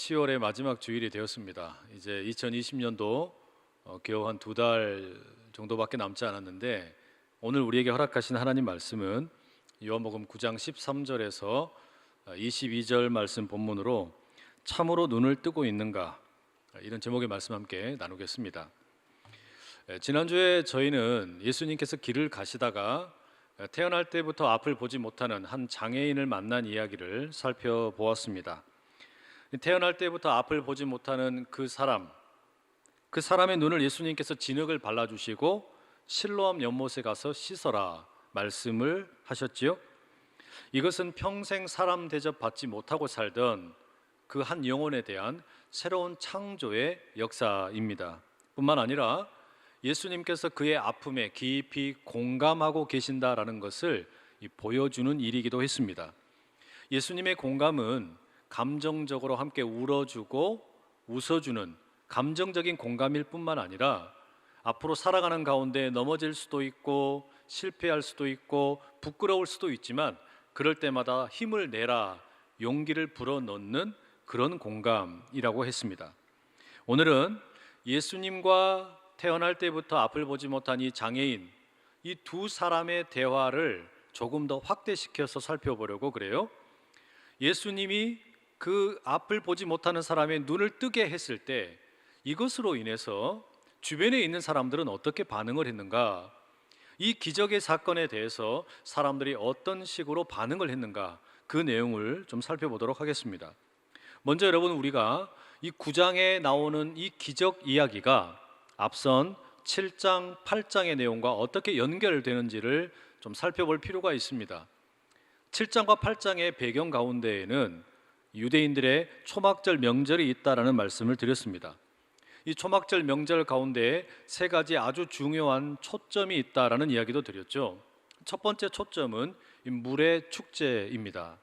10월의 마지막 주일이 되었습니다. 이제 2020년도 겨우 한 2달 정도밖에 남지 않았는데, 오늘 우리에게 허락하신 하나님 말씀은 요한복음 9장 13절에서 22절 말씀 본문으로 참으로 눈을 뜨고 있는가, 이런 제목의 말씀 함께 나누겠습니다. 지난주에 저희는 예수님께서 길을 가시다가 태어날 때부터 앞을 보지 못하는 한 장애인을 만난 이야기를 살펴보았습니다. 태어날 때부터 앞을 보지 못하는 그 사람의 눈을 예수님께서 진흙을 발라주시고 실로암 연못에 가서 씻어라 말씀을 하셨지요. 이것은 평생 사람 대접 받지 못하고 살던 그 한 영혼에 대한 새로운 창조의 역사입니다. 뿐만 아니라 예수님께서 그의 아픔에 깊이 공감하고 계신다라는 것을 보여주는 일이기도 했습니다. 예수님의 공감은 감정적으로 함께 울어주고 웃어주는 감정적인 공감일 뿐만 아니라 앞으로 살아가는 가운데 넘어질 수도 있고 실패할 수도 있고 부끄러울 수도 있지만 그럴 때마다 힘을 내라, 용기를 불어넣는 그런 공감이라고 했습니다. 오늘은 예수님과 태어날 때부터 앞을 보지 못한 이 장애인, 이 두 사람의 대화를 조금 더 확대시켜서 살펴보려고 그래요. 예수님이 그 앞을 보지 못하는 사람의 눈을 뜨게 했을 때 이것으로 인해서 주변에 있는 사람들은 어떻게 반응을 했는가, 이 기적의 사건에 대해서 사람들이 어떤 식으로 반응을 했는가, 그 내용을 좀 살펴보도록 하겠습니다. 먼저 여러분, 우리가 이 9장에 나오는 이 기적 이야기가 앞선 7장, 8장의 내용과 어떻게 연결되는지를 좀 살펴볼 필요가 있습니다. 7장과 8장의 배경 가운데에는 유대인들의 초막절 명절이 있다라는 말씀을 드렸습니다. 이 초막절 명절 가운데 세 가지 아주 중요한 초점이 있다라는 이야기도 드렸죠. 첫 번째 초점은 물의 축제입니다.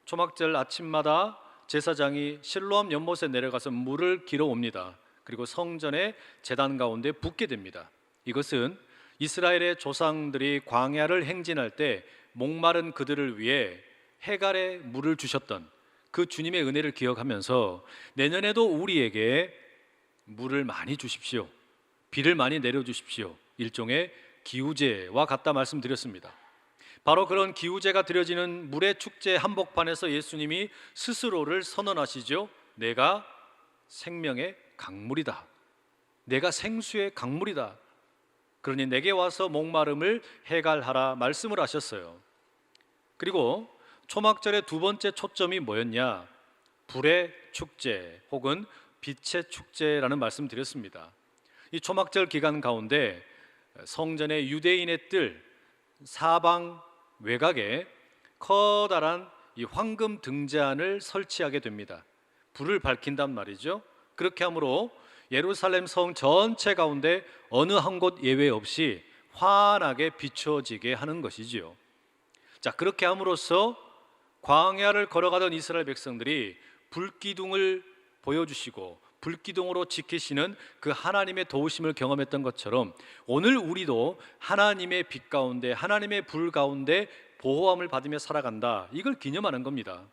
초막절 아침마다 제사장이 실로암 연못에 내려가서 물을 길어 옵니다. 그리고 성전의 제단 가운데 붓게 됩니다. 이것은 이스라엘의 조상들이 광야를 행진할 때 목마른 그들을 위해 해갈에 물을 주셨던 그 주님의 은혜를 기억하면서 내년에도 우리에게 물을 많이 주십시오, 비를 많이 내려주십시오, 일종의 기우제와 같다 말씀드렸습니다. 바로 그런 기우제가 드려지는 물의 축제 한복판에서 예수님이 스스로를 선언하시죠. 내가 생명의 강물이다, 내가 생수의 강물이다, 그러니 내게 와서 목마름을 해갈하라 말씀을 하셨어요. 그리고 초막절의 두 번째 초점이 뭐였냐? 불의 축제 혹은 빛의 축제라는 말씀 드렸습니다. 이 초막절 기간 가운데 성전의 유대인의 뜰 사방 외곽에 커다란 이 황금 등잔을 설치하게 됩니다. 불을 밝힌단 말이죠. 그렇게 함으로 예루살렘 성 전체 가운데 어느 한 곳 예외 없이 환하게 비춰지게 하는 것이지요. 자, 그렇게 함으로써 광야를 걸어가던 이스라엘 백성들이 불기둥을 보여주시고 불기둥으로 지키시는 그 하나님의 도우심을 경험했던 것처럼 오늘 우리도 하나님의 빛 가운데, 하나님의 불 가운데 보호함을 받으며 살아간다, 이걸 기념하는 겁니다.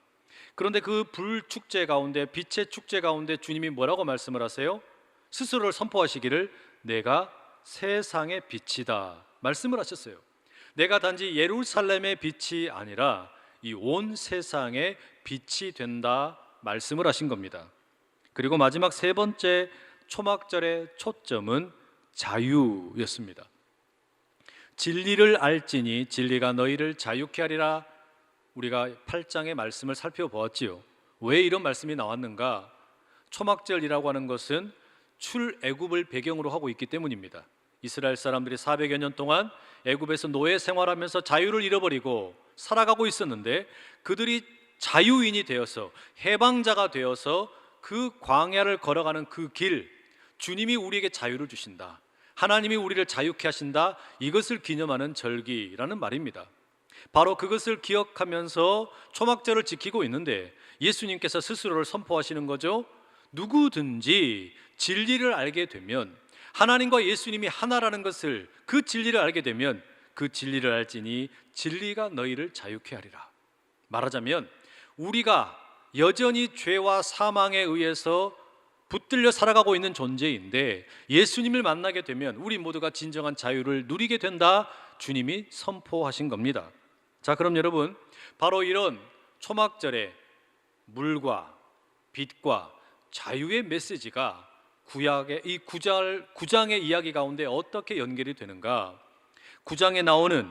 그런데 그 불축제 가운데, 빛의 축제 가운데 주님이 뭐라고 말씀을 하세요? 스스로를 선포하시기를 내가 세상의 빛이다 말씀을 하셨어요. 내가 단지 예루살렘의 빛이 아니라 이 온 세상의 빛이 된다 말씀을 하신 겁니다. 그리고 마지막 세 번째 초막절의 초점은 자유였습니다. 진리를 알지니 진리가 너희를 자유케 하리라. 우리가 8장의 말씀을 살펴보았지요. 왜 이런 말씀이 나왔는가? 초막절이라고 하는 것은 출애굽을 배경으로 하고 있기 때문입니다. 이스라엘 사람들이 400여 년 동안 애굽에서 노예 생활하면서 자유를 잃어버리고 살아가고 있었는데 그들이 자유인이 되어서 해방자가 되어서 그 광야를 걸어가는 그 길, 주님이 우리에게 자유를 주신다, 하나님이 우리를 자유케 하신다, 이것을 기념하는 절기라는 말입니다. 바로 그것을 기억하면서 초막절을 지키고 있는데 예수님께서 스스로를 선포하시는 거죠. 누구든지 진리를 알게 되면, 하나님과 예수님이 하나라는 것을, 그 진리를 알게 되면 그 진리를 알지니 진리가 너희를 자유케 하리라. 말하자면 우리가 여전히 죄와 사망에 의해서 붙들려 살아가고 있는 존재인데 예수님을 만나게 되면 우리 모두가 진정한 자유를 누리게 된다, 주님이 선포하신 겁니다. 자, 그럼 여러분, 바로 이런 초막절에 물과 빛과 자유의 메시지가 구약의 이 9장의 이야기 가운데 어떻게 연결이 되는가? 9장에 나오는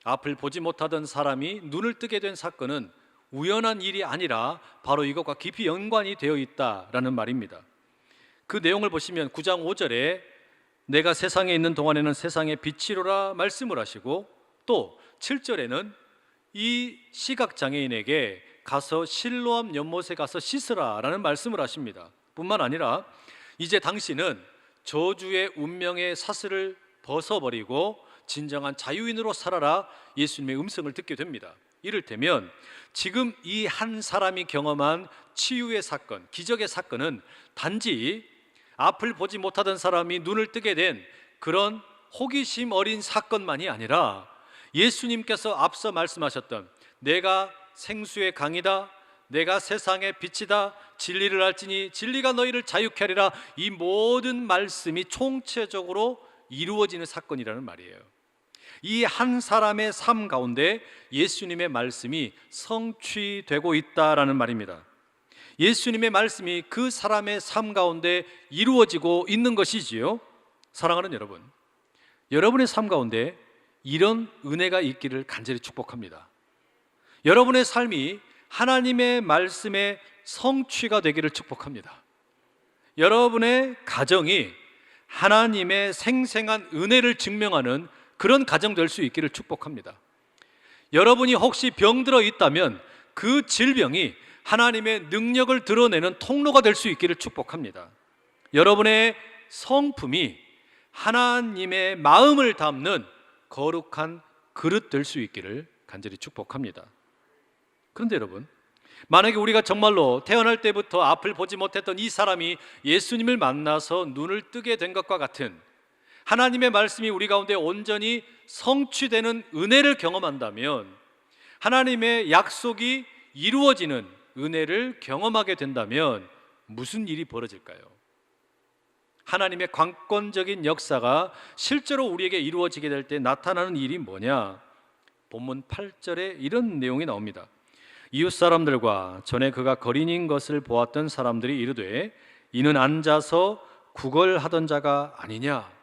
앞을 보지 못하던 사람이 눈을 뜨게 된 사건은 우연한 일이 아니라 바로 이것과 깊이 연관이 되어 있다라는 말입니다. 그 내용을 보시면 9장 5절에 내가 세상에 있는 동안에는 세상의 빛이로라 말씀을 하시고, 또 7절에는 이 시각장애인에게 가서 실로암 연못에 가서 씻으라 라는 말씀을 하십니다. 뿐만 아니라 이제 당신은 저주의 운명의 사슬을 벗어버리고 진정한 자유인으로 살아라, 예수님의 음성을 듣게 됩니다. 이를테면 지금 이 한 사람이 경험한 치유의 사건, 기적의 사건은 단지 앞을 보지 못하던 사람이 눈을 뜨게 된 그런 호기심 어린 사건만이 아니라 예수님께서 앞서 말씀하셨던 내가 생수의 강이다, 내가 세상의 빛이다, 진리를 알지니 진리가 너희를 자유케 하리라, 이 모든 말씀이 총체적으로 이루어지는 사건이라는 말이에요. 이 한 사람의 삶 가운데 예수님의 말씀이 성취되고 있다라는 말입니다. 예수님의 말씀이 그 사람의 삶 가운데 이루어지고 있는 것이지요. 사랑하는 여러분, 여러분의 삶 가운데 이런 은혜가 있기를 간절히 축복합니다. 여러분의 삶이 하나님의 말씀의 성취가 되기를 축복합니다. 여러분의 가정이 하나님의 생생한 은혜를 증명하는 그런 가정 될 수 있기를 축복합니다. 여러분이 혹시 병들어 있다면 그 질병이 하나님의 능력을 드러내는 통로가 될 수 있기를 축복합니다. 여러분의 성품이 하나님의 마음을 담는 거룩한 그릇 될 수 있기를 간절히 축복합니다. 그런데 여러분, 만약에 우리가 정말로 태어날 때부터 앞을 보지 못했던 이 사람이 예수님을 만나서 눈을 뜨게 된 것과 같은 하나님의 말씀이 우리 가운데 온전히 성취되는 은혜를 경험한다면, 하나님의 약속이 이루어지는 은혜를 경험하게 된다면 무슨 일이 벌어질까요? 하나님의 관건적인 역사가 실제로 우리에게 이루어지게 될 때 나타나는 일이 뭐냐? 본문 8절에 이런 내용이 나옵니다. 이웃 사람들과 전에 그가 거린인 것을 보았던 사람들이 이르되 이는 앉아서 구걸하던 자가 아니냐?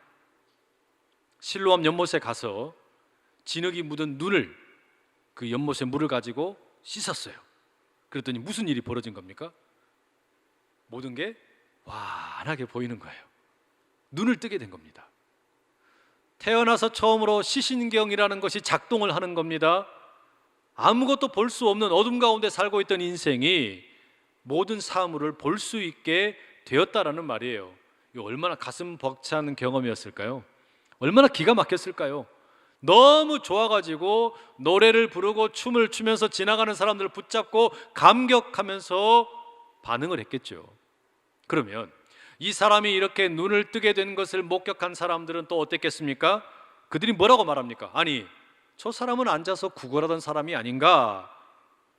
실로암 연못에 가서 진흙이 묻은 눈을, 그 연못의 물을 가지고 씻었어요. 그랬더니 무슨 일이 벌어진 겁니까? 모든 게 환하게 보이는 거예요. 눈을 뜨게 된 겁니다. 태어나서 처음으로 시신경이라는 것이 작동을 하는 겁니다. 아무것도 볼 수 없는 어둠 가운데 살고 있던 인생이 모든 사물을 볼 수 있게 되었다라는 말이에요. 이거 얼마나 가슴 벅찬 경험이었을까요? 얼마나 기가 막혔을까요? 너무 좋아가지고 노래를 부르고 춤을 추면서 지나가는 사람들을 붙잡고 감격하면서 반응을 했겠죠. 그러면 이 사람이 이렇게 눈을 뜨게 된 것을 목격한 사람들은 또 어땠겠습니까? 그들이 뭐라고 말합니까? 아니, 저 사람은 앉아서 구걸하던 사람이 아닌가?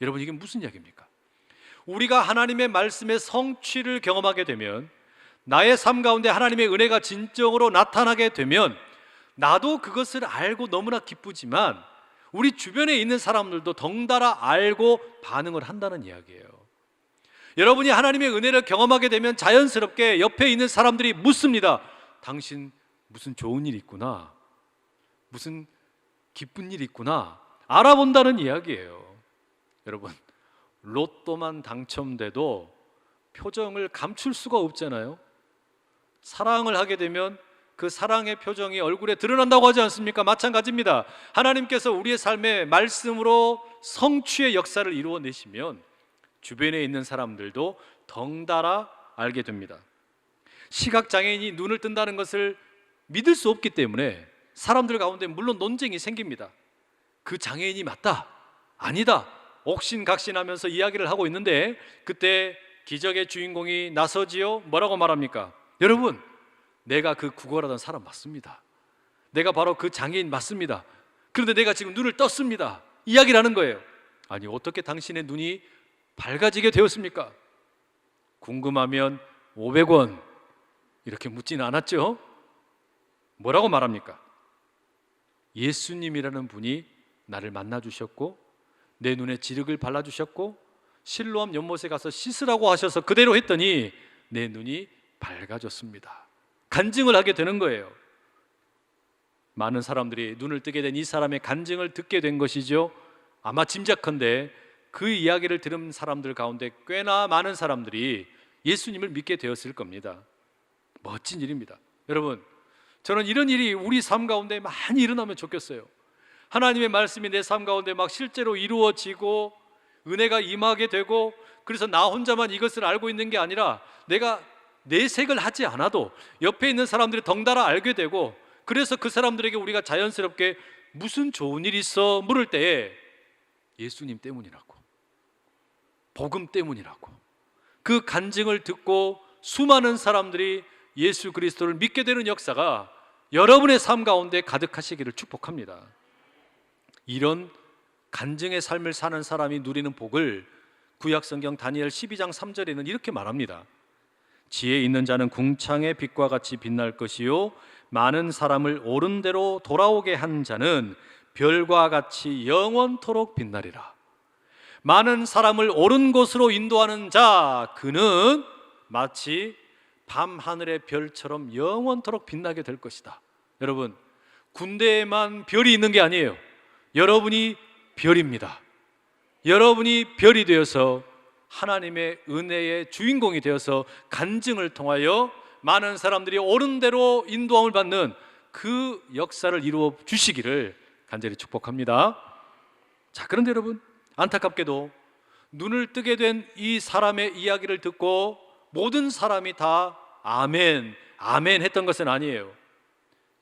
여러분, 이게 무슨 이야기입니까? 우리가 하나님의 말씀의 성취를 경험하게 되면, 나의 삶 가운데 하나님의 은혜가 진정으로 나타나게 되면 나도 그것을 알고 너무나 기쁘지만 우리 주변에 있는 사람들도 덩달아 알고 반응을 한다는 이야기예요. 여러분이 하나님의 은혜를 경험하게 되면 자연스럽게 옆에 있는 사람들이 묻습니다. 당신 무슨 좋은 일 있구나, 무슨 기쁜 일 있구나, 알아본다는 이야기예요. 여러분, 로또만 당첨돼도 표정을 감출 수가 없잖아요. 사랑을 하게 되면 그 사랑의 표정이 얼굴에 드러난다고 하지 않습니까? 마찬가지입니다. 하나님께서 우리의 삶에 말씀으로 성취의 역사를 이루어내시면 주변에 있는 사람들도 덩달아 알게 됩니다. 시각장애인이 눈을 뜬다는 것을 믿을 수 없기 때문에 사람들 가운데 물론 논쟁이 생깁니다. 그 장애인이 맞다, 아니다, 옥신각신하면서 이야기를 하고 있는데 그때 기적의 주인공이 나서지요. 뭐라고 말합니까? 여러분, 내가 그 구걸하던 사람 맞습니다. 내가 바로 그 장애인 맞습니다. 그런데 내가 지금 눈을 떴습니다. 이야기를 하는 거예요. 아니, 어떻게 당신의 눈이 밝아지게 되었습니까? 궁금하면 500원 이렇게 묻지는 않았죠? 뭐라고 말합니까? 예수님이라는 분이 나를 만나 주셨고 내 눈에 지륵을 발라주셨고 실로암 연못에 가서 씻으라고 하셔서 그대로 했더니 내 눈이 밝아졌습니다. 간증을 하게 되는 거예요. 많은 사람들이 눈을 뜨게 된 이 사람의 간증을 듣게 된 것이죠. 아마 짐작컨대 그 이야기를 들은 사람들 가운데 꽤나 많은 사람들이 예수님을 믿게 되었을 겁니다. 멋진 일입니다. 여러분, 저는 이런 일이 우리 삶 가운데 많이 일어나면 좋겠어요. 하나님의 말씀이 내 삶 가운데 막 실제로 이루어지고 은혜가 임하게 되고, 그래서 나 혼자만 이것을 알고 있는 게 아니라 내가 내색을 하지 않아도 옆에 있는 사람들이 덩달아 알게 되고, 그래서 그 사람들에게 우리가 자연스럽게 무슨 좋은 일이 있어 물을 때에 예수님 때문이라고, 복음 때문이라고, 그 간증을 듣고 수많은 사람들이 예수 그리스도를 믿게 되는 역사가 여러분의 삶 가운데 가득하시기를 축복합니다. 이런 간증의 삶을 사는 사람이 누리는 복을 구약성경 다니엘 12장 3절에는 이렇게 말합니다. 지혜 있는 자는 궁창의 빛과 같이 빛날 것이요 많은 사람을 옳은 대로 돌아오게 한 자는 별과 같이 영원토록 빛나리라. 많은 사람을 옳은 곳으로 인도하는 자, 그는 마치 밤하늘의 별처럼 영원토록 빛나게 될 것이다. 여러분, 군대에만 별이 있는 게 아니에요. 여러분이 별입니다. 여러분이 별이 되어서 하나님의 은혜의 주인공이 되어서 간증을 통하여 많은 사람들이 옳은 대로 인도함을 받는 그 역사를 이루어 주시기를 간절히 축복합니다. 자, 그런데 여러분, 안타깝게도 눈을 뜨게 된 이 사람의 이야기를 듣고 모든 사람이 다 아멘, 아멘 했던 것은 아니에요.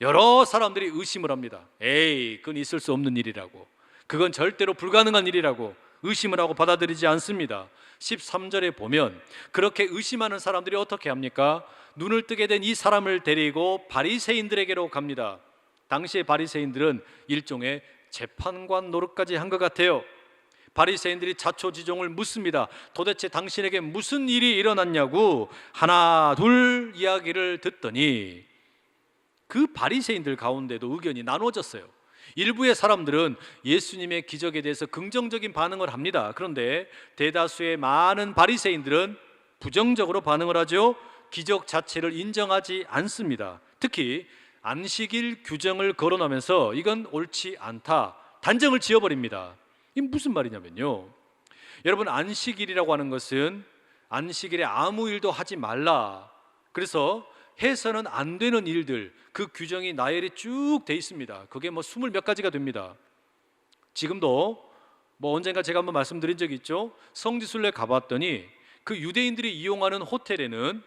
여러 사람들이 의심을 합니다. 에이, 그건 있을 수 없는 일이라고, 그건 절대로 불가능한 일이라고 의심을 하고 받아들이지 않습니다. 13절에 보면 그렇게 의심하는 사람들이 어떻게 합니까? 눈을 뜨게 된 이 사람을 데리고 바리새인들에게로 갑니다. 당시의 바리새인들은 일종의 재판관 노릇까지 한 것 같아요. 바리새인들이 자초지종을 묻습니다. 도대체 당신에게 무슨 일이 일어났냐고 하나 둘 이야기를 듣더니 그 바리새인들 가운데도 의견이 나눠졌어요. 일부의 사람들은 예수님의 기적에 대해서 긍정적인 반응을 합니다. 그런데 대다수의 많은 바리새인들은 부정적으로 반응을 하죠. 기적 자체를 인정하지 않습니다. 특히 안식일 규정을 거론하면서 이건 옳지 않다 단정을 지어버립니다. 이게 무슨 말이냐면요, 여러분, 안식일이라고 하는 것은 안식일에 아무 일도 하지 말라, 그래서 해서는 안 되는 일들, 그 규정이 나열이 쭉 돼 있습니다. 그게 뭐 20몇 가지가 됩니다. 지금도 언젠가 제가 한번 말씀드린 적이 있죠. 성지순례 가봤더니 그 유대인들이 이용하는 호텔에는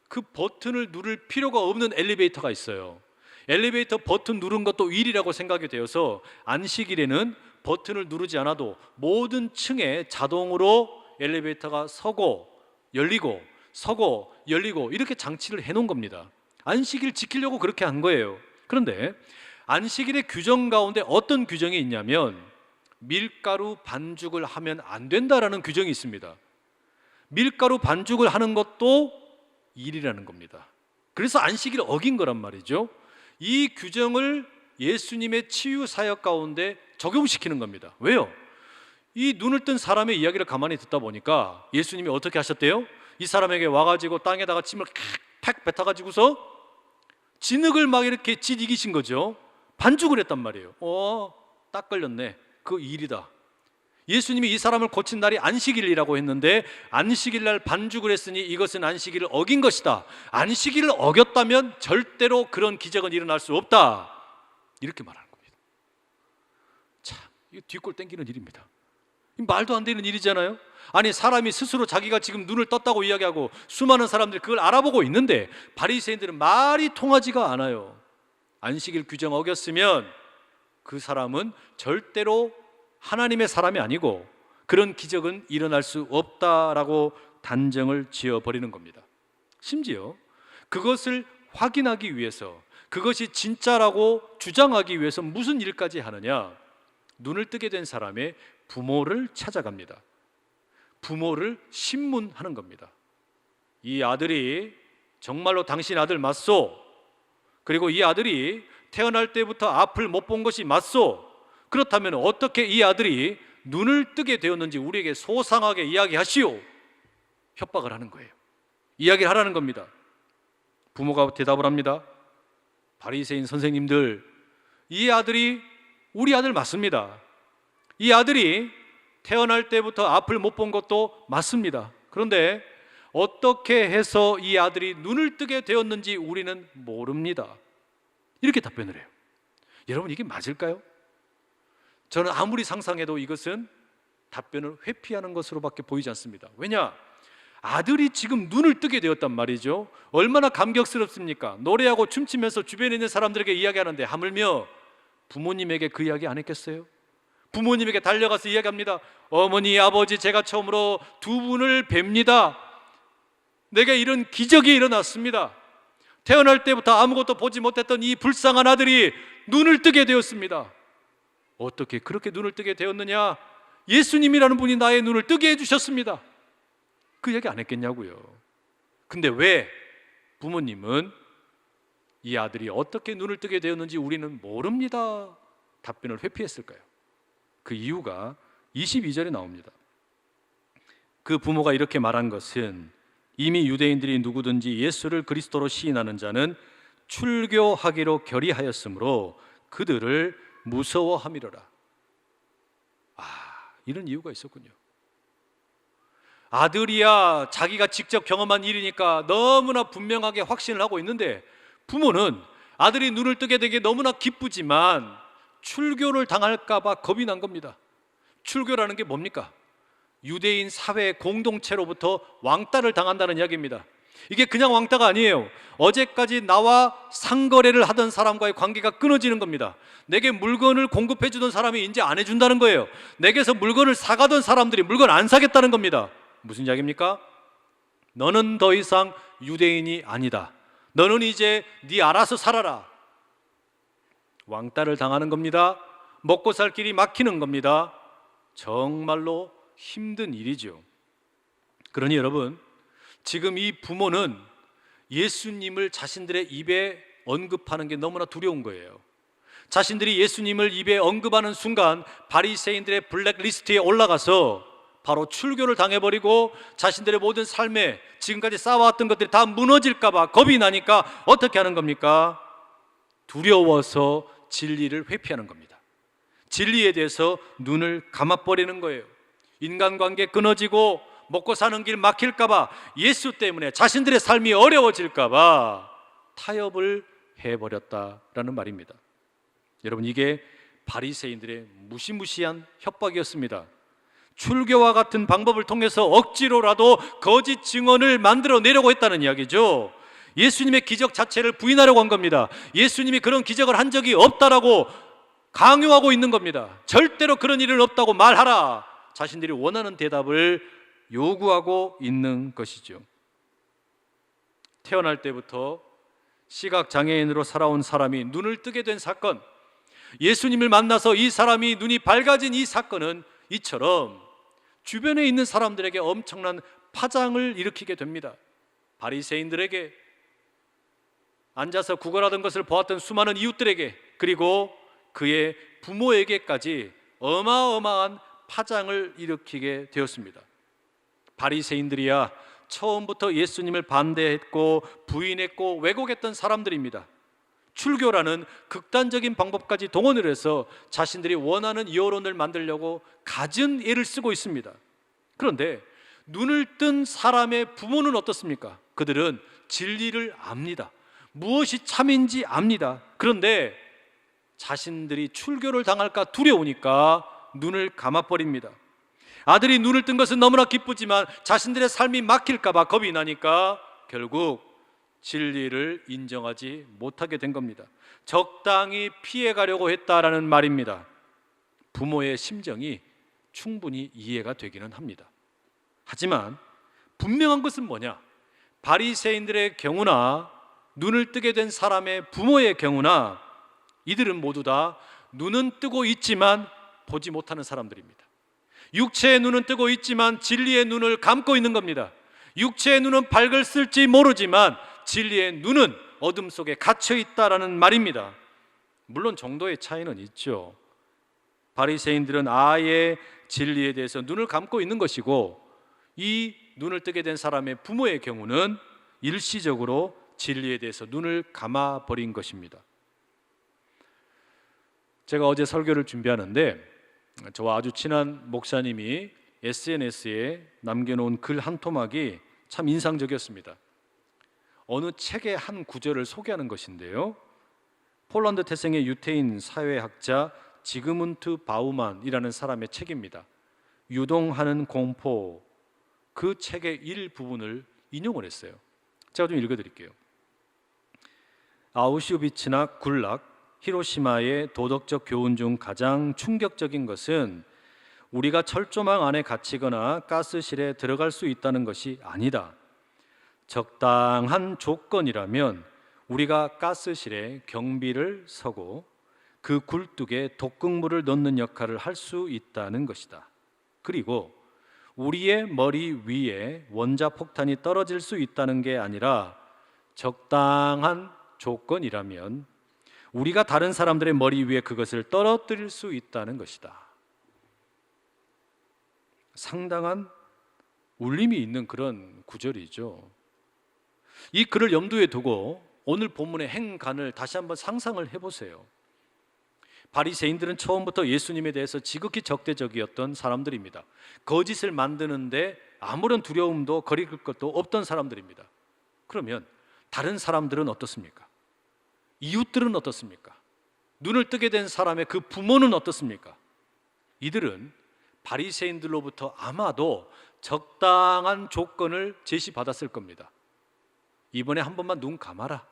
그 버튼을 누를 필요가 없는 엘리베이터가 있어요. 엘리베이터 버튼 누른 것도 일이라고 생각이 되어서 안식일에는 버튼을 누르지 않아도 모든 층에 자동으로 엘리베이터가 서고 열리고 서고 열리고 이렇게 장치를 해놓은 겁니다. 안식일 지키려고 그렇게 한 거예요. 그런데 안식일의 규정 가운데 어떤 규정이 있냐면 밀가루 반죽을 하면 안 된다라는 규정이 있습니다. 밀가루 반죽을 하는 것도 일이라는 겁니다. 그래서 안식일을 어긴 거란 말이죠. 이 규정을 예수님의 치유 사역 가운데 적용시키는 겁니다. 왜요? 이 눈을 뜬 사람의 이야기를 가만히 듣다 보니까 예수님이 어떻게 하셨대요? 이 사람에게 와가지고 땅에다가 침을 팍 뱉어가지고서 진흙을 막 이렇게 짓이기신 거죠. 반죽을 했단 말이에요. 딱 걸렸네. 그 일이다. 예수님이 이 사람을 고친 날이 안식일이라고 했는데 안식일 날 반죽을 했으니 이것은 안식일을 어긴 것이다. 안식일을 어겼다면 절대로 그런 기적은 일어날 수 없다. 이렇게 말하는 겁니다. 참, 이거 뒷골 땡기는 일입니다. 말도 안 되는 일이잖아요. 아니, 사람이 스스로 자기가 지금 눈을 떴다고 이야기하고 수많은 사람들이 그걸 알아보고 있는데 바리새인들은 말이 통하지가 않아요. 안식일 규정 어겼으면 그 사람은 절대로 하나님의 사람이 아니고 그런 기적은 일어날 수 없다라고 단정을 지어버리는 겁니다. 심지어 그것을 확인하기 위해서, 그것이 진짜라고 주장하기 위해서 무슨 일까지 하느냐? 눈을 뜨게 된 사람의 부모를 찾아갑니다. 부모를 신문하는 겁니다. 이 아들이 정말로 당신 아들 맞소? 그리고 이 아들이 태어날 때부터 앞을 못 본 것이 맞소? 그렇다면 어떻게 이 아들이 눈을 뜨게 되었는지 우리에게 소상하게 이야기하시오. 협박을 하는 거예요. 이야기를 하라는 겁니다. 부모가 대답을 합니다. 바리새인 선생님들, 이 아들이 우리 아들 맞습니다. 이 아들이 태어날 때부터 앞을 못 본 것도 맞습니다. 그런데 어떻게 해서 이 아들이 눈을 뜨게 되었는지 우리는 모릅니다. 이렇게 답변을 해요. 여러분, 이게 맞을까요? 저는 아무리 상상해도 이것은 답변을 회피하는 것으로밖에 보이지 않습니다. 왜냐? 아들이 지금 눈을 뜨게 되었단 말이죠. 얼마나 감격스럽습니까? 노래하고 춤추면서 주변에 있는 사람들에게 이야기하는데 하물며 부모님에게 그 이야기 안 했겠어요? 부모님에게 달려가서 이야기합니다. 어머니, 아버지, 제가 처음으로 두 분을 뵙니다. 내게 이런 기적이 일어났습니다. 태어날 때부터 아무것도 보지 못했던 이 불쌍한 아들이 눈을 뜨게 되었습니다. 어떻게 그렇게 눈을 뜨게 되었느냐? 예수님이라는 분이 나의 눈을 뜨게 해주셨습니다. 그 얘기 안 했겠냐고요. 근데 왜 부모님은 이 아들이 어떻게 눈을 뜨게 되었는지 우리는 모릅니다 답변을 회피했을까요? 그 이유가 22절에 나옵니다. 그 부모가 이렇게 말한 것은 이미 유대인들이 누구든지 예수를 그리스도로 시인하는 자는 출교하기로 결의하였으므로 그들을 무서워함이로라. 이런 이유가 있었군요. 아들이야 자기가 직접 경험한 일이니까 너무나 분명하게 확신을 하고 있는데, 부모는 아들이 눈을 뜨게 되게 너무나 기쁘지만 출교를 당할까 봐 겁이 난 겁니다. 출교라는 게 뭡니까? 유대인 사회 공동체로부터 왕따를 당한다는 이야기입니다. 이게 그냥 왕따가 아니에요. 어제까지 나와 상거래를 하던 사람과의 관계가 끊어지는 겁니다. 내게 물건을 공급해 주던 사람이 이제 안 해준다는 거예요. 내게서 물건을 사가던 사람들이 물건 안 사겠다는 겁니다. 무슨 이야기입니까? 너는 더 이상 유대인이 아니다. 너는 이제 네 알아서 살아라. 왕따를 당하는 겁니다. 먹고 살 길이 막히는 겁니다. 정말로 힘든 일이죠. 그러니 여러분, 지금 이 부모는 예수님을 자신들의 입에 언급하는 게 너무나 두려운 거예요. 자신들이 예수님을 입에 언급하는 순간 바리새인들의 블랙리스트에 올라가서 바로 출교를 당해버리고 자신들의 모든 삶에 지금까지 쌓아왔던 것들이 다 무너질까 봐 겁이 나니까 어떻게 하는 겁니까? 두려워서 진리를 회피하는 겁니다. 진리에 대해서 눈을 감아버리는 거예요. 인간관계 끊어지고 먹고 사는 길 막힐까 봐, 예수 때문에 자신들의 삶이 어려워질까 봐 타협을 해버렸다라는 말입니다. 여러분, 이게 바리새인들의 무시무시한 협박이었습니다. 출교와 같은 방법을 통해서 억지로라도 거짓 증언을 만들어내려고 했다는 이야기죠. 예수님의 기적 자체를 부인하려고 한 겁니다. 예수님이 그런 기적을 한 적이 없다라고 강요하고 있는 겁니다. 절대로 그런 일은 없다고 말하라. 자신들이 원하는 대답을 요구하고 있는 것이죠. 태어날 때부터 시각장애인으로 살아온 사람이 눈을 뜨게 된 사건, 예수님을 만나서 이 사람이 눈이 밝아진 이 사건은 이처럼 주변에 있는 사람들에게 엄청난 파장을 일으키게 됩니다. 바리새인들에게, 앉아서 구걸하던 것을 보았던 수많은 이웃들에게, 그리고 그의 부모에게까지 어마어마한 파장을 일으키게 되었습니다. 바리새인들이야 처음부터 예수님을 반대했고 부인했고 왜곡했던 사람들입니다. 출교라는 극단적인 방법까지 동원을 해서 자신들이 원하는 여론을 만들려고 갖은 애를 쓰고 있습니다. 그런데 눈을 뜬 사람의 부모는 어떻습니까? 그들은 진리를 압니다. 무엇이 참인지 압니다. 그런데 자신들이 출교를 당할까 두려우니까 눈을 감아버립니다. 아들이 눈을 뜬 것은 너무나 기쁘지만 자신들의 삶이 막힐까 봐 겁이 나니까 결국 진리를 인정하지 못하게 된 겁니다. 적당히 피해가려고 했다라는 말입니다. 부모의 심정이 충분히 이해가 되기는 합니다. 하지만 분명한 것은 뭐냐? 바리새인들의 경우나 눈을 뜨게 된 사람의 부모의 경우나 이들은 모두 다 눈은 뜨고 있지만 보지 못하는 사람들입니다. 육체의 눈은 뜨고 있지만 진리의 눈을 감고 있는 겁니다. 육체의 눈은 밝을 쓸지 모르지만 진리의 눈은 어둠 속에 갇혀 있다라는 말입니다. 물론 정도의 차이는 있죠. 바리새인들은 아예 진리에 대해서 눈을 감고 있는 것이고, 이 눈을 뜨게 된 사람의 부모의 경우는 일시적으로 진리에 대해서 눈을 감아버린 것입니다. 제가 어제 설교를 준비하는데 저와 아주 친한 목사님이 SNS에 남겨놓은 글 한 토막이 참 인상적이었습니다. 어느 책의 한 구절을 소개하는 것인데요, 폴란드 태생의 유태인 사회학자 지그문트 바우만이라는 사람의 책입니다. 유동하는 공포, 그 책의 일부분을 인용을 했어요. 제가 좀 읽어드릴게요. 아우슈비츠나 굴락, 히로시마의 도덕적 교훈 중 가장 충격적인 것은 우리가 철조망 안에 갇히거나 가스실에 들어갈 수 있다는 것이 아니다. 적당한 조건이라면 우리가 가스실에 경비를 서고 그 굴뚝에 독극물을 넣는 역할을 할 수 있다는 것이다. 그리고 우리의 머리 위에 원자폭탄이 떨어질 수 있다는 게 아니라 적당한 조건이라면 우리가 다른 사람들의 머리 위에 그것을 떨어뜨릴 수 있다는 것이다. 상당한 울림이 있는 그런 구절이죠. 이 글을 염두에 두고 오늘 본문의 행간을 다시 한번 상상을 해보세요. 바리새인들은 처음부터 예수님에 대해서 지극히 적대적이었던 사람들입니다. 거짓을 만드는데 아무런 두려움도 거릴 것도 없던 사람들입니다. 그러면 다른 사람들은 어떻습니까? 이웃들은 어떻습니까? 눈을 뜨게 된 사람의 그 부모는 어떻습니까? 이들은 바리새인들로부터 아마도 적당한 조건을 제시받았을 겁니다. 이번에 한 번만 눈 감아라.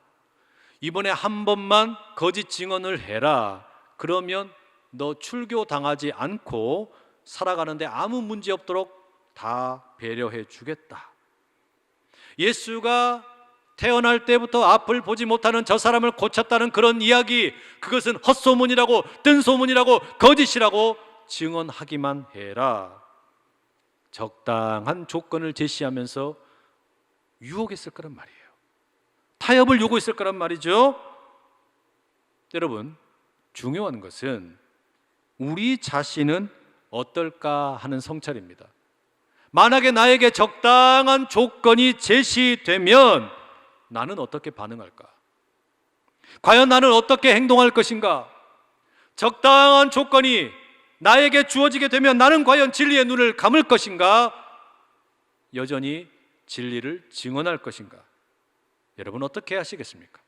이번에 한 번만 거짓 증언을 해라. 그러면 너 출교 당하지 않고 살아가는데 아무 문제 없도록 다 배려해 주겠다. 예수가 태어날 때부터 앞을 보지 못하는 저 사람을 고쳤다는 그런 이야기, 그것은 헛소문이라고, 뜬소문이라고, 거짓이라고 증언하기만 해라. 적당한 조건을 제시하면서 유혹했을 거란 말이에요. 타협을 요구했을 거란 말이죠. 여러분, 중요한 것은 우리 자신은 어떨까 하는 성찰입니다. 만약에 나에게 적당한 조건이 제시되면 나는 어떻게 반응할까? 과연 나는 어떻게 행동할 것인가? 적당한 조건이 나에게 주어지게 되면 나는 과연 진리의 눈을 감을 것인가? 여전히 진리를 증언할 것인가? 여러분 어떻게 하시겠습니까?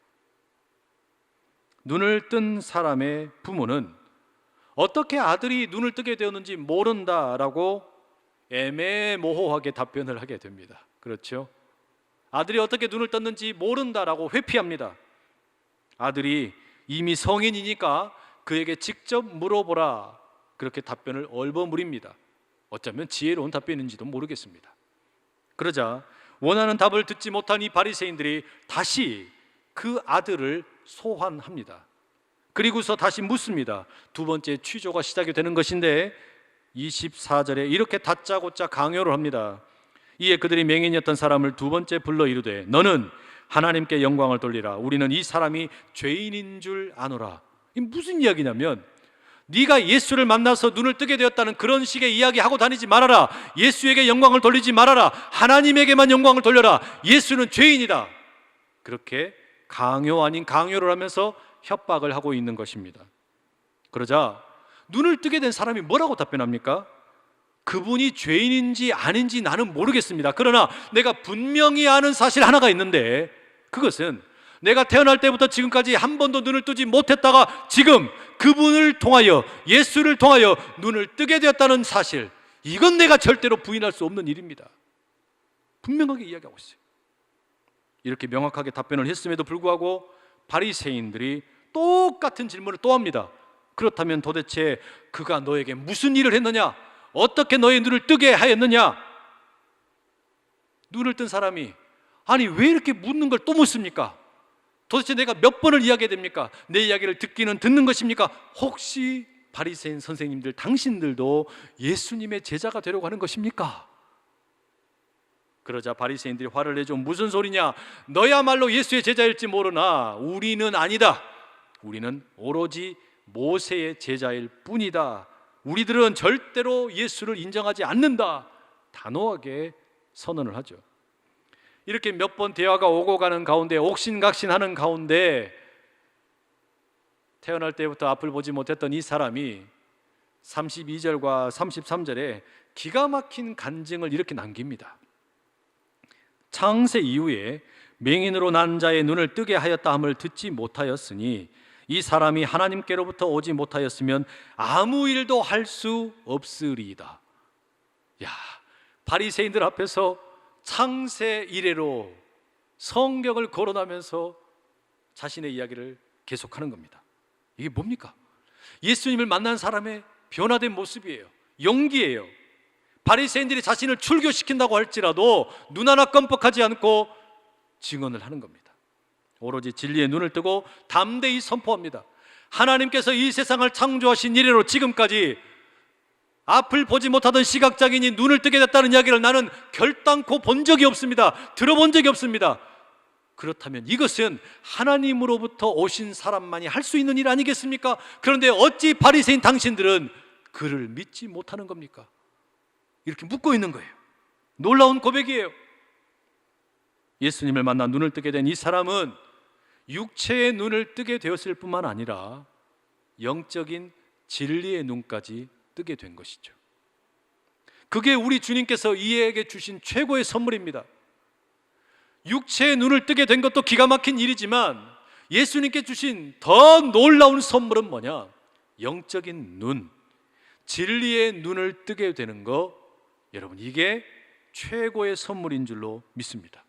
눈을 뜬 사람의 부모는 어떻게 아들이 눈을 뜨게 되었는지 모른다라고 애매모호하게 답변을 하게 됩니다. 그렇죠? 아들이 어떻게 눈을 떴는지 모른다라고 회피합니다. 아들이 이미 성인이니까 그에게 직접 물어보라, 그렇게 답변을 얼버무립니다. 어쩌면 지혜로운 답변인지도 모르겠습니다. 그러자 원하는 답을 듣지 못한 이 바리새인들이 다시 그 아들을 소환합니다. 그리고서 다시 묻습니다. 두 번째 취조가 시작이 되는 것인데 24절에 이렇게 다짜고짜 강요를 합니다. 이에 그들이 맹인이었던 사람을 두 번째 불러 이르되 너는 하나님께 영광을 돌리라. 우리는 이 사람이 죄인인 줄 아노라. 이 무슨 이야기냐면, 네가 예수를 만나서 눈을 뜨게 되었다는 그런 식의 이야기하고 다니지 말아라. 예수에게 영광을 돌리지 말아라. 하나님에게만 영광을 돌려라. 예수는 죄인이다. 그렇게 강요 아닌 강요를 하면서 협박을 하고 있는 것입니다. 그러자 눈을 뜨게 된 사람이 뭐라고 답변합니까? 그분이 죄인인지 아닌지 나는 모르겠습니다. 그러나 내가 분명히 아는 사실 하나가 있는데, 그것은 내가 태어날 때부터 지금까지 한 번도 눈을 뜨지 못했다가 지금 그분을 통하여, 예수를 통하여 눈을 뜨게 되었다는 사실, 이건 내가 절대로 부인할 수 없는 일입니다. 분명하게 이야기하고 있어요. 이렇게 명확하게 답변을 했음에도 불구하고 바리새인들이 똑같은 질문을 또 합니다. 그렇다면 도대체 그가 너에게 무슨 일을 했느냐? 어떻게 너의 눈을 뜨게 하였느냐? 눈을 뜬 사람이 아니 왜 이렇게 묻는 걸 또 묻습니까? 도대체 내가 몇 번을 이야기해야 됩니까? 내 이야기를 듣기는 듣는 것입니까? 혹시 바리새인 선생님들, 당신들도 예수님의 제자가 되려고 하는 것입니까? 그러자 바리새인들이 화를 내죠. 무슨 소리냐? 너야말로 예수의 제자일지 모르나 우리는 아니다. 우리는 오로지 모세의 제자일 뿐이다. 우리들은 절대로 예수를 인정하지 않는다. 단호하게 선언을 하죠. 이렇게 몇 번 대화가 오고 가는 가운데, 옥신각신하는 가운데 태어날 때부터 앞을 보지 못했던 이 사람이 32절과 33절에 기가 막힌 간증을 이렇게 남깁니다. 창세 이후에 맹인으로 난 자의 눈을 뜨게 하였다 함을 듣지 못하였으니 이 사람이 하나님께로부터 오지 못하였으면 아무 일도 할 수 없으리이다. 야, 바리새인들 앞에서 창세 이래로 성경을 거론하면서 자신의 이야기를 계속하는 겁니다. 이게 뭡니까? 예수님을 만난 사람의 변화된 모습이에요. 용기예요. 바리새인들이 자신을 출교시킨다고 할지라도 눈 하나 껌뻑하지 않고 증언을 하는 겁니다. 오로지 진리의 눈을 뜨고 담대히 선포합니다. 하나님께서 이 세상을 창조하신 이래로 지금까지 앞을 보지 못하던 시각장애인이 눈을 뜨게 됐다는 이야기를 나는 결단코 본 적이 없습니다. 들어본 적이 없습니다. 그렇다면 이것은 하나님으로부터 오신 사람만이 할 수 있는 일 아니겠습니까? 그런데 어찌 바리새인 당신들은 그를 믿지 못하는 겁니까? 이렇게 묻고 있는 거예요. 놀라운 고백이에요. 예수님을 만나 눈을 뜨게 된 이 사람은 육체의 눈을 뜨게 되었을 뿐만 아니라 영적인 진리의 눈까지 뜨게 된 것이죠. 그게 우리 주님께서 이에게 주신 최고의 선물입니다. 육체의 눈을 뜨게 된 것도 기가 막힌 일이지만 예수님께 주신 더 놀라운 선물은 뭐냐? 영적인 눈, 진리의 눈을 뜨게 되는 거, 여러분, 이게 최고의 선물인 줄로 믿습니다.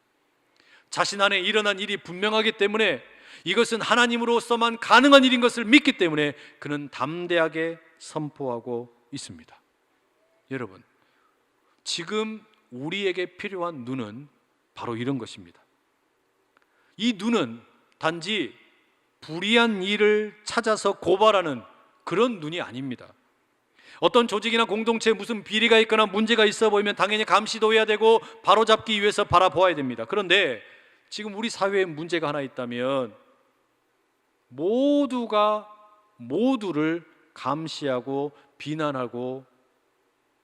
자신 안에 일어난 일이 분명하기 때문에, 이것은 하나님으로서만 가능한 일인 것을 믿기 때문에 그는 담대하게 선포하고 있습니다. 여러분, 지금 우리에게 필요한 눈은 바로 이런 것입니다. 이 눈은 단지 불의한 일을 찾아서 고발하는 그런 눈이 아닙니다. 어떤 조직이나 공동체에 무슨 비리가 있거나 문제가 있어 보이면 당연히 감시도 해야 되고 바로잡기 위해서 바라보아야 됩니다. 그런데 지금 우리 사회에 문제가 하나 있다면 모두가 모두를 감시하고 비난하고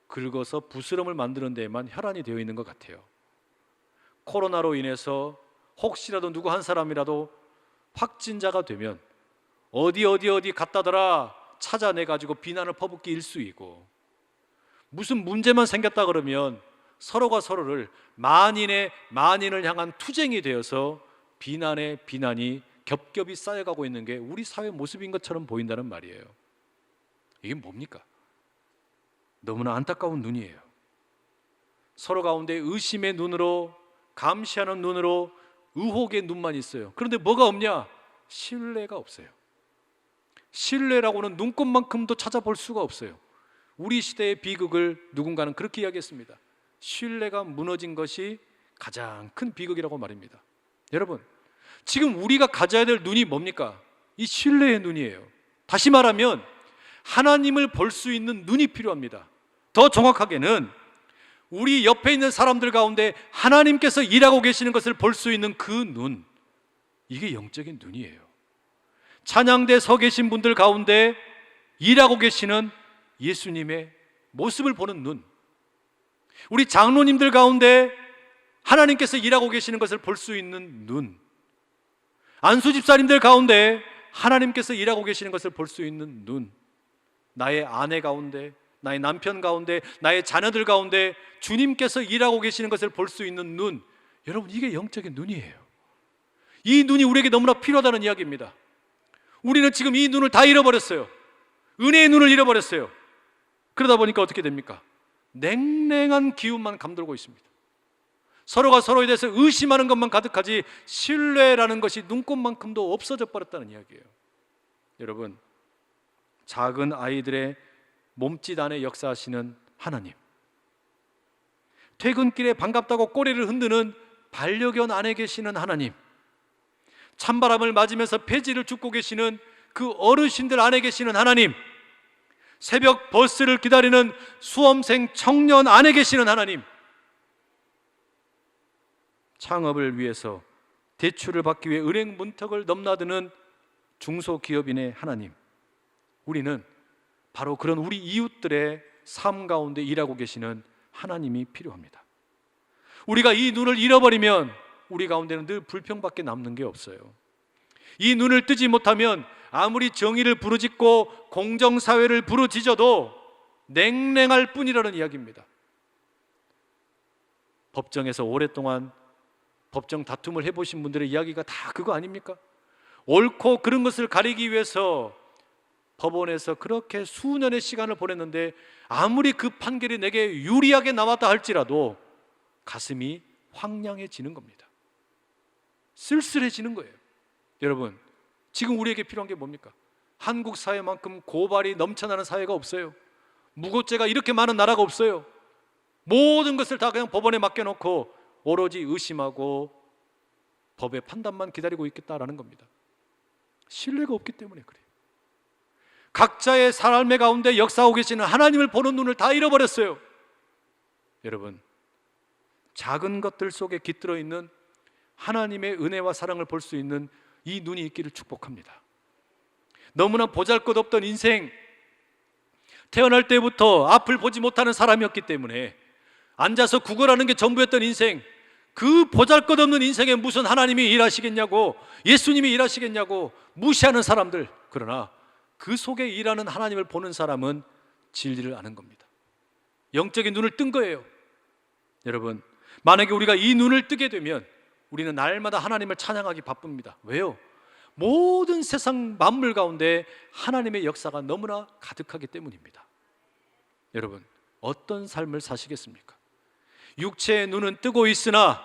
긁어서 부스럼을 만드는 데에만 혈안이 되어 있는 것 같아요. 코로나로 인해서 혹시라도 누구 한 사람이라도 확진자가 되면 어디 갔다더라 찾아내가지고 비난을 퍼붓기 일쑤이고, 무슨 문제만 생겼다 그러면 서로가 서로를 만인을 향한 투쟁이 되어서 비난에 비난이 겹겹이 쌓여가고 있는 게 우리 사회 모습인 것처럼 보인다는 말이에요. 이게 뭡니까? 너무나 안타까운 눈이에요. 서로 가운데 의심의 눈으로, 감시하는 눈으로, 의혹의 눈만 있어요. 그런데 뭐가 없냐? 신뢰가 없어요. 신뢰라고는 눈꽃만큼도 찾아볼 수가 없어요. 우리 시대의 비극을 누군가는 그렇게 이야기했습니다. 신뢰가 무너진 것이 가장 큰 비극이라고 말입니다. 여러분, 지금 우리가 가져야 될 눈이 뭡니까? 이 신뢰의 눈이에요. 다시 말하면 하나님을 볼 수 있는 눈이 필요합니다. 더 정확하게는 우리 옆에 있는 사람들 가운데 하나님께서 일하고 계시는 것을 볼 수 있는 그 눈, 이게 영적인 눈이에요. 찬양대 서 계신 분들 가운데 일하고 계시는 예수님의 모습을 보는 눈, 우리 장로님들 가운데 하나님께서 일하고 계시는 것을 볼 수 있는 눈, 안수 집사님들 가운데 하나님께서 일하고 계시는 것을 볼 수 있는 눈, 나의 아내 가운데, 나의 남편 가운데, 나의 자녀들 가운데 주님께서 일하고 계시는 것을 볼 수 있는 눈, 여러분, 이게 영적인 눈이에요. 이 눈이 우리에게 너무나 필요하다는 이야기입니다. 우리는 지금 이 눈을 다 잃어버렸어요. 은혜의 눈을 잃어버렸어요. 그러다 보니까 어떻게 됩니까? 냉랭한 기운만 감돌고 있습니다. 서로가 서로에 대해서 의심하는 것만 가득하지 신뢰라는 것이 눈꽃만큼도 없어져 버렸다는 이야기예요. 여러분, 작은 아이들의 몸짓 안에 역사하시는 하나님, 퇴근길에 반갑다고 꼬리를 흔드는 반려견 안에 계시는 하나님, 찬바람을 맞으면서 폐지를 줍고 계시는 그 어르신들 안에 계시는 하나님, 새벽 버스를 기다리는 수험생 청년 안에 계시는 하나님, 창업을 위해서 대출을 받기 위해 은행 문턱을 넘나드는 중소기업인의 하나님, 우리는 바로 그런 우리 이웃들의 삶 가운데 일하고 계시는 하나님이 필요합니다. 우리가 이 눈을 잃어버리면 우리 가운데는 늘 불평밖에 남는 게 없어요. 이 눈을 뜨지 못하면 아무리 정의를 부르짖고 공정사회를 부르짖어도 냉랭할 뿐이라는 이야기입니다. 법정에서 오랫동안 법정 다툼을 해보신 분들의 이야기가 다 그거 아닙니까? 옳고 그른 것을 가리기 위해서 법원에서 그렇게 수년의 시간을 보냈는데 아무리 그 판결이 내게 유리하게 나왔다 할지라도 가슴이 황량해지는 겁니다. 쓸쓸해지는 거예요. 여러분, 지금 우리에게 필요한 게 뭡니까? 한국 사회만큼 고발이 넘쳐나는 사회가 없어요. 무고죄가 이렇게 많은 나라가 없어요. 모든 것을 다 그냥 법원에 맡겨놓고 오로지 의심하고 법의 판단만 기다리고 있겠다라는 겁니다. 신뢰가 없기 때문에 그래요. 각자의 삶의 가운데 역사하고 계시는 하나님을 보는 눈을 다 잃어버렸어요. 여러분, 작은 것들 속에 깃들어 있는 하나님의 은혜와 사랑을 볼 수 있는 이 눈이 있기를 축복합니다. 너무나 보잘것없던 인생, 태어날 때부터 앞을 보지 못하는 사람이었기 때문에 앉아서 구걸하는 게 전부였던 인생, 그 보잘것없는 인생에 무슨 하나님이 일하시겠냐고, 예수님이 일하시겠냐고 무시하는 사람들, 그러나 그 속에 일하는 하나님을 보는 사람은 진리를 아는 겁니다. 영적인 눈을 뜬 거예요. 여러분, 만약에 우리가 이 눈을 뜨게 되면 우리는 날마다 하나님을 찬양하기 바쁩니다. 왜요? 모든 세상 만물 가운데 하나님의 역사가 너무나 가득하기 때문입니다. 여러분, 어떤 삶을 사시겠습니까? 육체의 눈은 뜨고 있으나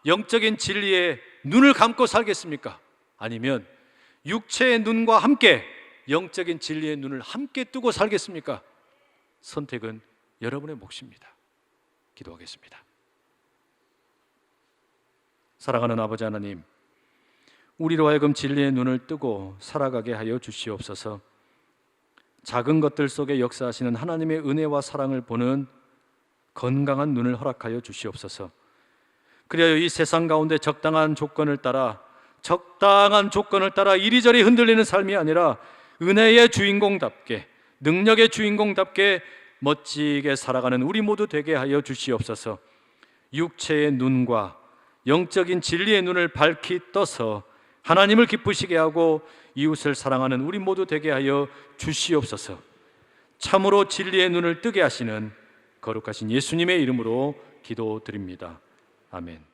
영적인 진리에 눈을 감고 살겠습니까? 아니면 육체의 눈과 함께 영적인 진리의 눈을 함께 뜨고 살겠습니까? 선택은 여러분의 몫입니다. 기도하겠습니다. 사랑하는 아버지 하나님, 우리로 하여금 진리의 눈을 뜨고 살아가게 하여 주시옵소서. 작은 것들 속에 역사하시는 하나님의 은혜와 사랑을 보는 건강한 눈을 허락하여 주시옵소서. 그래야 이 세상 가운데 적당한 조건을 따라 이리저리 흔들리는 삶이 아니라 은혜의 주인공답게, 능력의 주인공답게 멋지게 살아가는 우리 모두 되게 하여 주시옵소서. 육체의 눈과 영적인 진리의 눈을 밝히 떠서 하나님을 기쁘시게 하고 이웃을 사랑하는 우리 모두 되게 하여 주시옵소서. 참으로 진리의 눈을 뜨게 하시는 거룩하신 예수님의 이름으로 기도드립니다. 아멘.